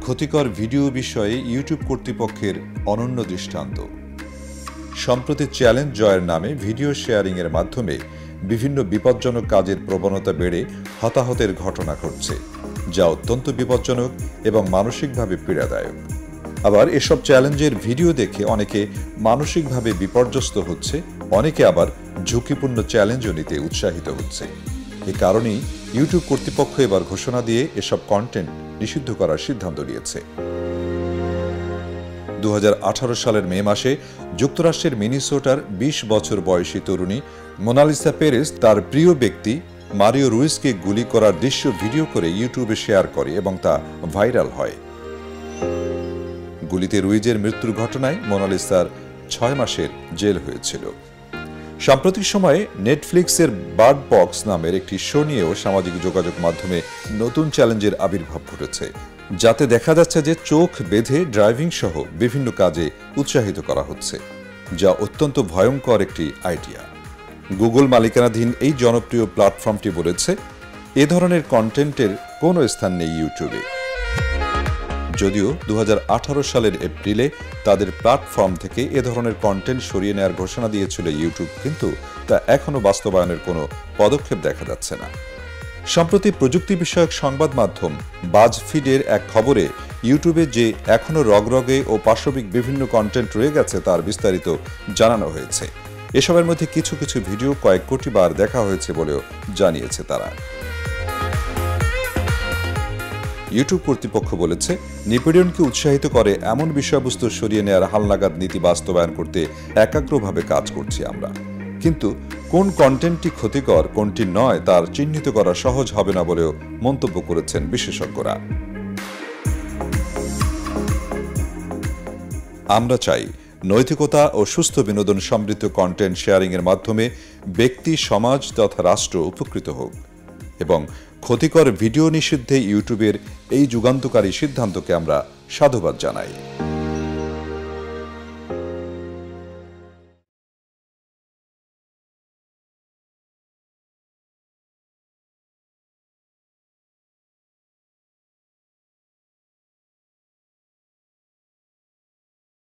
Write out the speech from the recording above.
ক্ষতিকর ভিডিও বিষয়ে ইউটিউব কর্তৃপক্ষের অনন্য দৃষ্টান্ত। সম্প্রতি চ্যালেঞ্জ জয়ের নামে ভিডিও শেয়ারিংয়ের মাধ্যমে বিভিন্ন বিপজ্জনক কাজের প্রবণতা বেড়ে হতাহতের ঘটনা ঘটছে, যা অত্যন্ত বিপজ্জনক এবং মানসিকভাবে পীড়াদায়ক। আবার এসব চ্যালেঞ্জের ভিডিও দেখে অনেকে মানসিকভাবে বিপর্যস্ত হচ্ছে, অনেকে আবার ঝুঁকিপূর্ণ চ্যালেঞ্জও নিতে উৎসাহিত হচ্ছে। এ কারণেই ইউটিউব কর্তৃপক্ষ এবার ঘোষণা দিয়ে এসব কন্টেন্ট নিষিদ্ধ করার সিদ্ধান্ত নিয়েছে। 2018 সালের মে মাসে যুক্তরাষ্ট্রের মিনেসোটার 20 বছর বয়সী তরুণী মোনালিসা পেরেস তার প্রিয় ব্যক্তি মারিও রুইসকে গুলি করার দৃশ্য ভিডিও করে ইউটিউবে শেয়ার করে এবং তা ভাইরাল হয়। গুলিতে রুইজের মৃত্যুর ঘটনায় মোনালিসার 6 মাসের জেল হয়েছিল। সাম্প্রতিক সময়ে নেটফ্লিক্সের বার্ড বক্স নামের একটি শো নিয়েও সামাজিক যোগাযোগ মাধ্যমে নতুন চ্যালেঞ্জের আবির্ভাব ঘটেছে, যাতে দেখা যাচ্ছে যে চোখ বেঁধে ড্রাইভিং সহ বিভিন্ন কাজে উৎসাহিত করা হচ্ছে, যা অত্যন্ত ভয়ঙ্কর একটি আইডিয়া। গুগল মালিকানাধীন এই জনপ্রিয় প্ল্যাটফর্মটি বলেছে, এ ধরনের কন্টেন্টের কোনো স্থান নেই ইউটিউবে। যদিও 2018 সালের এপ্রিলে তাদের প্ল্যাটফর্ম থেকে এ ধরনের কন্টেন্ট সরিয়ে নেওয়ার ঘোষণা দিয়েছিল ইউটিউব, কিন্তু তা এখনও বাস্তবায়নের কোনো পদক্ষেপ দেখা যাচ্ছে না। সম্প্রতি প্রযুক্তি বিষয়ক সংবাদ মাধ্যম বাজফিডের এক খবরে ইউটিউবে যে এখনও রগরগে ও পাশবিক বিভিন্ন কন্টেন্ট রয়ে গেছে তার বিস্তারিত জানানো হয়েছে। এসবের মধ্যে কিছু কিছু ভিডিও কয়েক কোটি বার দেখা হয়েছে বলেও জানিয়েছে তারা। ইউটিউব কর্তৃপক্ষ বলেছে, নিপীড়নকে উৎসাহিত করে এমন বিষয়বস্তু সরিয়ে নেওয়ার হালনাগাদ নীতি বাস্তবায়ন করতে একাগ্রভাবে কাজ করছি আমরা, কিন্তু কোন কন্টেন্টটি ক্ষতিকর কোনটি নয় তার চিহ্নিত করা সহজ হবে না বলেও মন্তব্য করেছেন বিশেষজ্ঞরা। আমরা চাই নৈতিকতা ও সুস্থ বিনোদন সমৃদ্ধ কন্টেন্ট শেয়ারিংয়ের মাধ্যমে ব্যক্তি, সমাজ তথা রাষ্ট্র উপকৃত হোক, এবং ক্ষতিকর ভিডিও নিষিদ্ধে ইউটিউবের এই যুগান্তকারী সিদ্ধান্তকে আমরা সাধুবাদ জানাই।